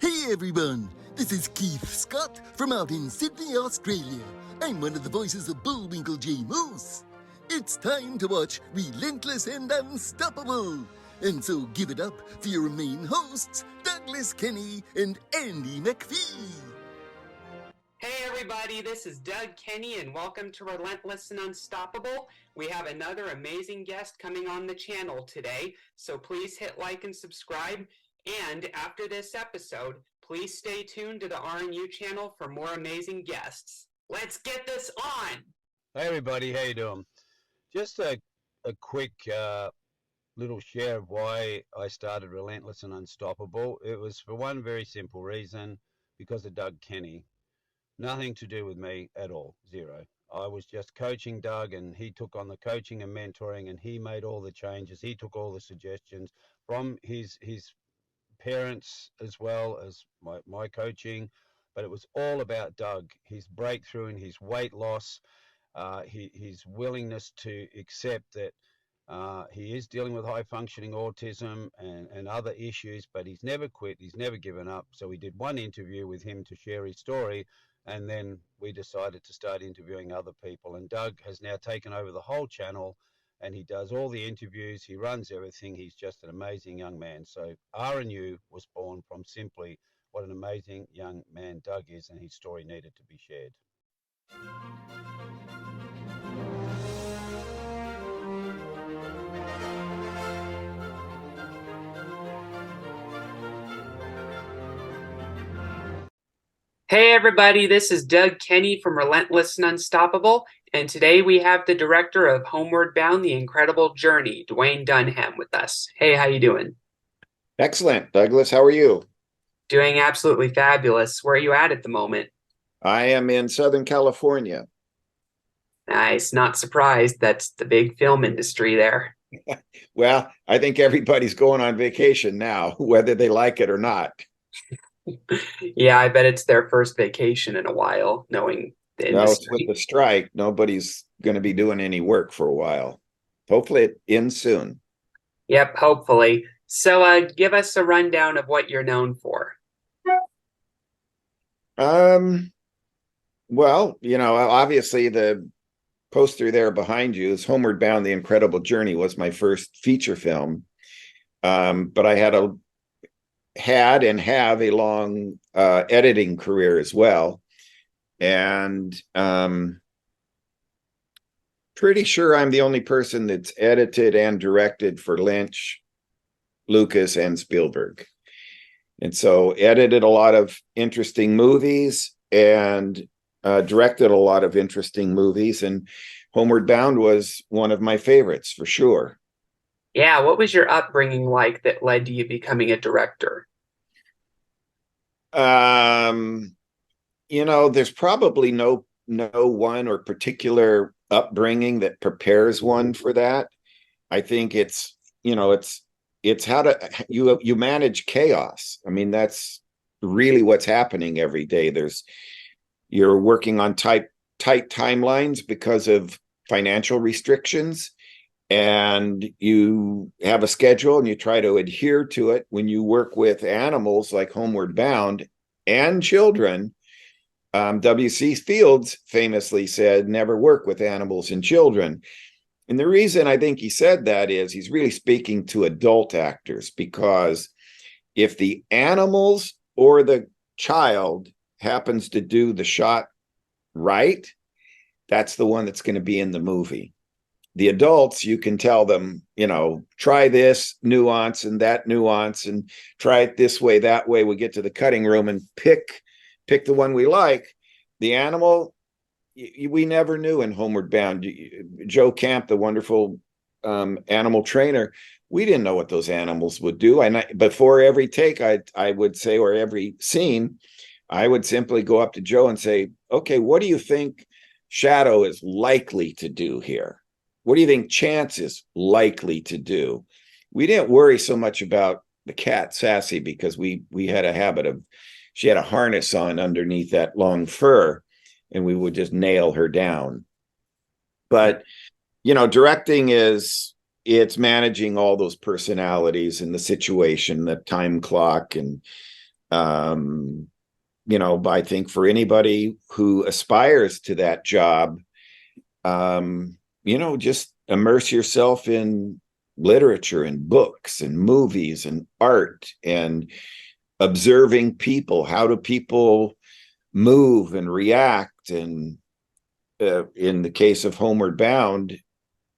Hey everyone, this is Keith Scott from out in Sydney, Australia. I'm one of the voices of Bullwinkle J. Moose. It's time to watch Relentless and Unstoppable. And so give it up for your main hosts, Douglas Kenny and Andy McPhee. Hey everybody, this is Doug Kenny and welcome to Relentless and Unstoppable. We have another amazing guest coming on the channel today, so please hit like and subscribe. And after this episode, please stay tuned to the RNU channel for more amazing guests. Let's get this on! Hey everybody, how you doing? Just a quick little share of why I started Relentless and Unstoppable. It was for one very simple reason, because of Doug Kenny. Nothing to do with me at all, zero. I was just coaching Doug, and he took on the coaching and mentoring, and he made all the changes. He took all the suggestions from his parents as well as my coaching, but it was all about Doug, his breakthrough and his weight loss, his willingness to accept that he is dealing with high functioning autism and other issues, but he's never quit, he's never given up. So we did one interview with him to share his story, and then we decided to start interviewing other people. And Doug has now taken over the whole channel, and he does all the interviews, he runs everything. He's just an amazing young man. So RNU was born from simply what an amazing young man Doug is, and his story needed to be shared. Hey everybody, this is Doug Kenny from Relentless and Unstoppable, and today we have the director of Homeward Bound, The Incredible Journey, Duwayne Dunham, with us. Hey, how you doing? Excellent. Douglas, how are you? Doing absolutely fabulous. Where are you at the moment? I am in Southern California. Nice. Not surprised. That's the big film industry there. Well, I think everybody's going on vacation now, whether they like it or not. Yeah, I bet it's their first vacation in a while, knowing the industry. With the strike, nobody's going to be doing any work for a while. Hopefully it ends soon. Yep, hopefully. So give us a rundown of what you're known for. Well, obviously the poster there behind you is Homeward Bound, The Incredible Journey was my first feature film. But I had and have a long editing career as well. And pretty sure I'm the only person that's edited and directed for Lynch, Lucas, and Spielberg. And so edited a lot of interesting movies and directed a lot of interesting movies. And Homeward Bound was one of my favorites for sure. Yeah, what was your upbringing like that led to you becoming a director? There's probably no one or particular upbringing that prepares one for that. I think it's how you manage chaos. I mean, that's really what's happening every day. You're working on tight timelines because of financial restrictions, and you have a schedule and you try to adhere to it. When you work with animals like Homeward Bound and children, W.C. Fields famously said, never work with animals and children. And the reason I think he said that is he's really speaking to adult actors, because if the animals or the child happens to do the shot right, that's the one that's going to be in the movie. The adults, you can tell them, try this nuance and that nuance and try it this way, that way. We get to the cutting room and pick the one we like. The animal, we never knew in Homeward Bound. Joe Camp, the wonderful animal trainer, we didn't know what those animals would do. And before every take, I would say, or every scene, I would simply go up to Joe and say, okay, what do you think Shadow is likely to do here? What do you think Chance is likely to do? We didn't worry so much about the cat, Sassy, because we had a habit of, she had a harness on underneath that long fur, and we would just nail her down. But, directing it's managing all those personalities and the situation, the time clock, and I think for anybody who aspires to that job, just immerse yourself in literature and books and movies and art and observing people. How do people move and react? And in the case of Homeward Bound,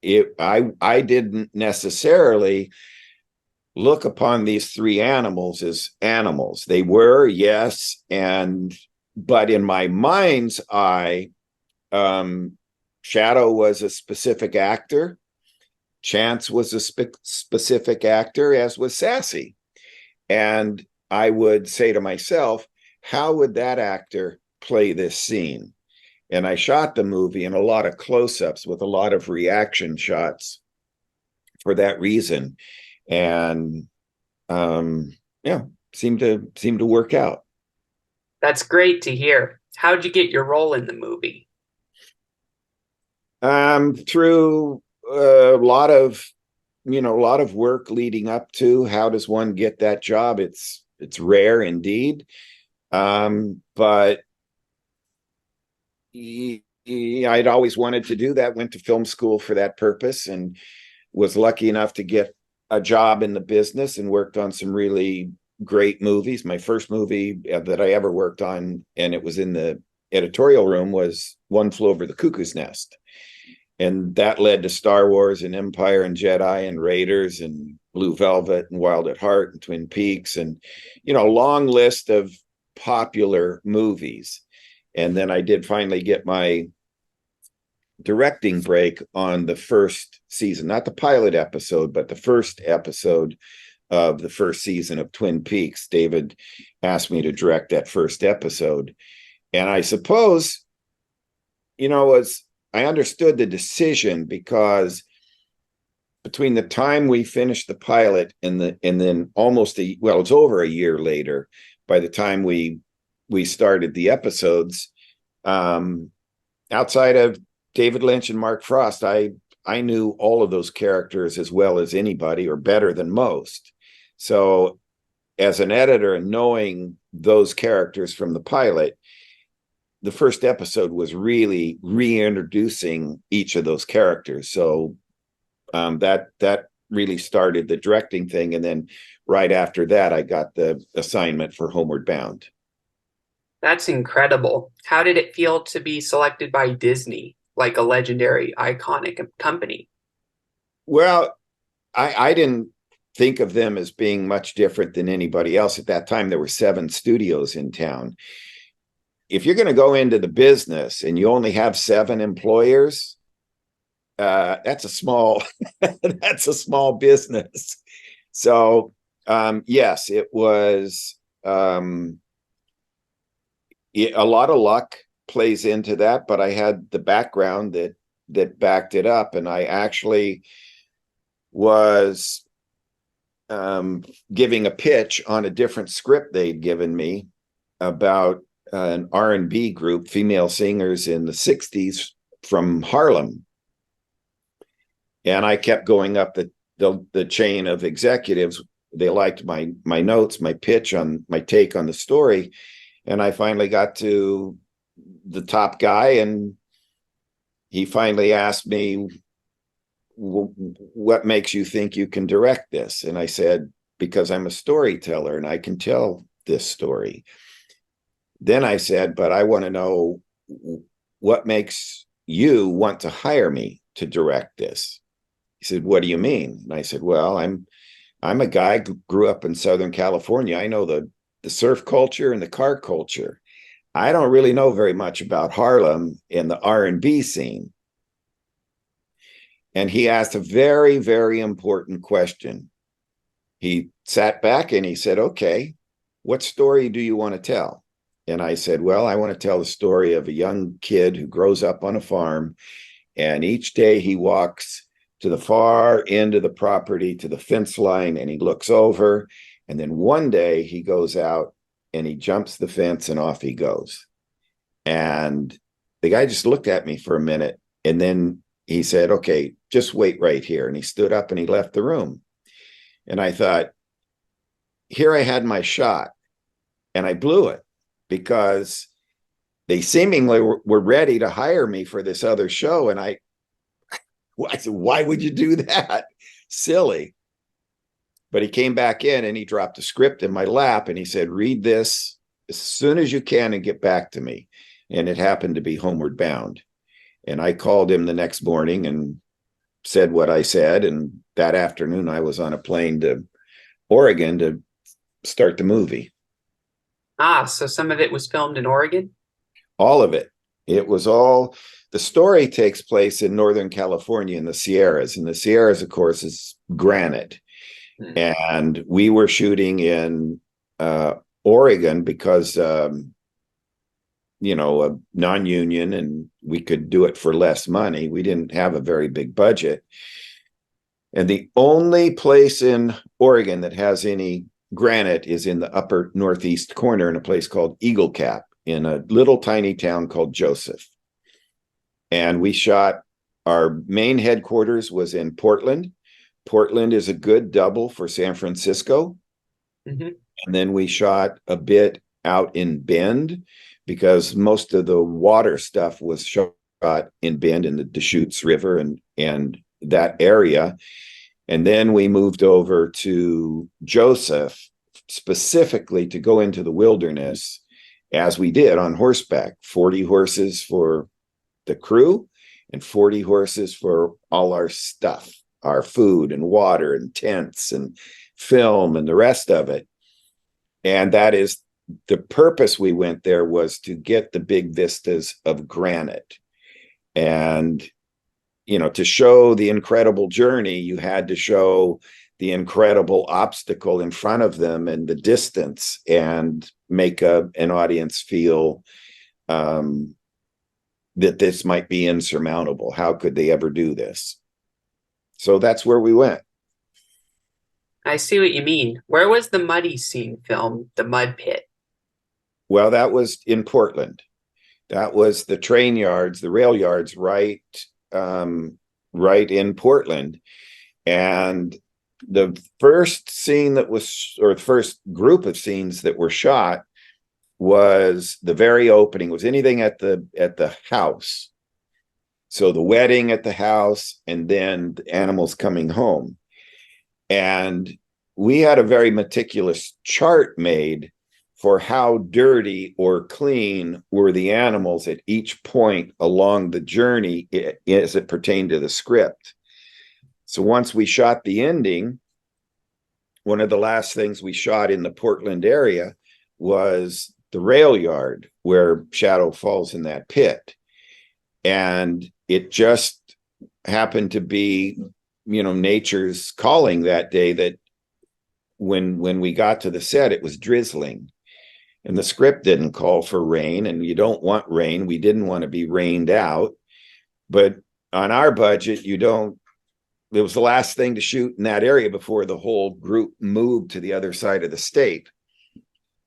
I didn't necessarily look upon these three animals as animals. They were, yes, but in my mind's eye, Shadow was a specific actor. Chance was a specific actor, as was Sassy. And I would say to myself, how would that actor play this scene? And I shot the movie in a lot of close-ups with a lot of reaction shots for that reason. And seemed to work out. That's great to hear. How'd you get your role in the movie? Through a lot of work leading up to how does one get that job. It's rare indeed. But I'd always wanted to do that, went to film school for that purpose, and was lucky enough to get a job in the business and worked on some really great movies. My first movie that I ever worked on, and it was in the editorial room, was One Flew Over the Cuckoo's Nest. And that led to Star Wars and Empire and Jedi and Raiders and Blue Velvet and Wild at Heart and Twin Peaks and, a long list of popular movies. And then I did finally get my directing break on the first season, not the pilot episode, but the first episode of the first season of Twin Peaks. David asked me to direct that first episode. And I suppose, I understood the decision, because between the time we finished the pilot and then it's over a year later, by the time we started the episodes, outside of David Lynch and Mark Frost, I knew all of those characters as well as anybody, or better than most. So as an editor, and knowing those characters from the pilot, the first episode was really reintroducing each of those characters. So that really started the directing thing. And then right after that, I got the assignment for Homeward Bound. That's incredible. How did it feel to be selected by Disney, like a legendary, iconic company? Well, I didn't think of them as being much different than anybody else. At that time, there were 7 studios in town. If you're going to go into the business and you only have 7 employers, that's a small business. So yes, it was a lot of luck plays into that, but I had the background that backed it up, and I actually was giving a pitch on a different script they'd given me about an R&B group, female singers in the 60s from Harlem. And I kept going up the chain of executives. They liked my notes, my pitch on my take on the story. And I finally got to the top guy, and he finally asked me, what makes you think you can direct this? And I said, because I'm a storyteller and I can tell this story. Then I said, but I want to know what makes you want to hire me to direct this. He said, what do you mean? And I said, well, I'm a guy who grew up in Southern California. I know the surf culture and the car culture. I don't really know very much about Harlem and the R&B scene. And he asked a very, very important question. He sat back and he said, okay, what story do you want to tell? And I said, well, I want to tell the story of a young kid who grows up on a farm, and each day he walks to the far end of the property, to the fence line, and he looks over. And then one day he goes out and he jumps the fence and off he goes. And the guy just looked at me for a minute, and then he said, okay, just wait right here. And he stood up and he left the room. And I thought, here I had my shot. and I blew it because they seemingly were ready to hire me for this other show. And I said, why would you do that? Silly. But he came back in and he dropped a script in my lap and he said, read this as soon as you can and get back to me. And it happened to be Homeward Bound. And I called him the next morning and said what I said. And that afternoon, I was on a plane to Oregon to start the movie. Ah, so some of it was filmed in Oregon? All of it. It was all, the story takes place in Northern California in the Sierras. And the Sierras, of course, is granite. And we were shooting in Oregon because, you know, a non-union, and we could do it for less money. We didn't have a very big budget. And the only place in Oregon that has any granite is in the upper northeast corner in a place called Eagle Cap in a little tiny town called Joseph. And we shot, our main headquarters was in Portland. Portland is a good double for San Francisco. And then we shot a bit out in Bend because most of the water stuff was shot in Bend in the Deschutes River and that area. And then we moved over to Joseph specifically to go into the wilderness, as we did on horseback, 40 horses for the crew and 40 horses for all our stuff, our food and water and tents and film and the rest of it. And that is the purpose we went there, was to get the big vistas of granite. And, you know, to show the incredible journey, you had to show the incredible obstacle in front of them and the distance, and make an audience feel that this might be insurmountable. How could they ever do this? So that's where we went. I see what you mean. Where was the muddy scene filmed, the mud pit? Well, that was in Portland. That was the train yards, the rail yards, right in Portland. And the first scene that was, or the first group of scenes that were shot, was the very opening, was anything at the house. So the wedding at the house, and then the animals coming home. And we had a very meticulous chart made for how dirty or clean were the animals at each point along the journey as it pertained to the script. So once we shot the ending, one of the last things we shot in the Portland area was the rail yard where Shadow falls in that pit. And it just happened to be, you know, nature's calling that day, that when we got to the set, it was drizzling. And the script didn't call for rain, and you don't want rain. We didn't want to be rained out. But on our budget, it was the last thing to shoot in that area before the whole group moved to the other side of the state.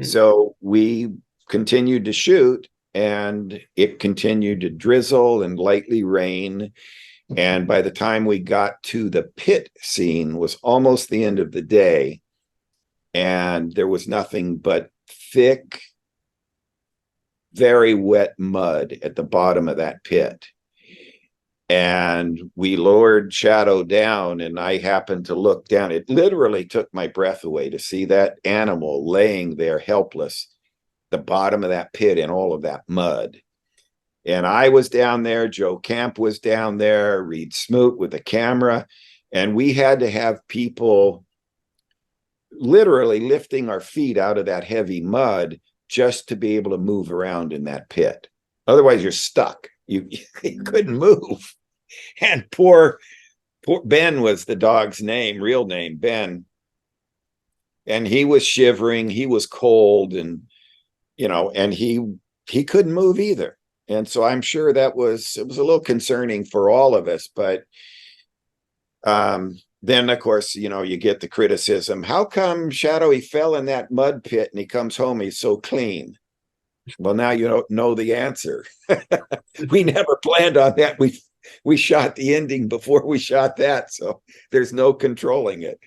So we continued to shoot, and it continued to drizzle and lightly rain. And by the time we got to the pit scene, was almost the end of the day. And there was nothing but thick, very wet mud at the bottom of that pit. And we lowered Shadow down, and I happened to look down. It literally took my breath away to see that animal laying there helpless, the bottom of that pit in all of that mud. And I was down there, Joe Camp was down there, Reed Smoot with the camera, and we had to have people literally lifting our feet out of that heavy mud just to be able to move around in that pit. Otherwise, you're stuck. You couldn't move. And poor Ben was the dog's name, real name, Ben. And he was shivering, he was cold, and, you know, and he couldn't move either. And so I'm sure it was a little concerning for all of us. But then, of course, you know, you get the criticism. How come Shadow, he fell in that mud pit and he comes home, he's so clean? Well, now you don't know the answer. We never planned on that. We shot the ending before we shot that, so there's no controlling it.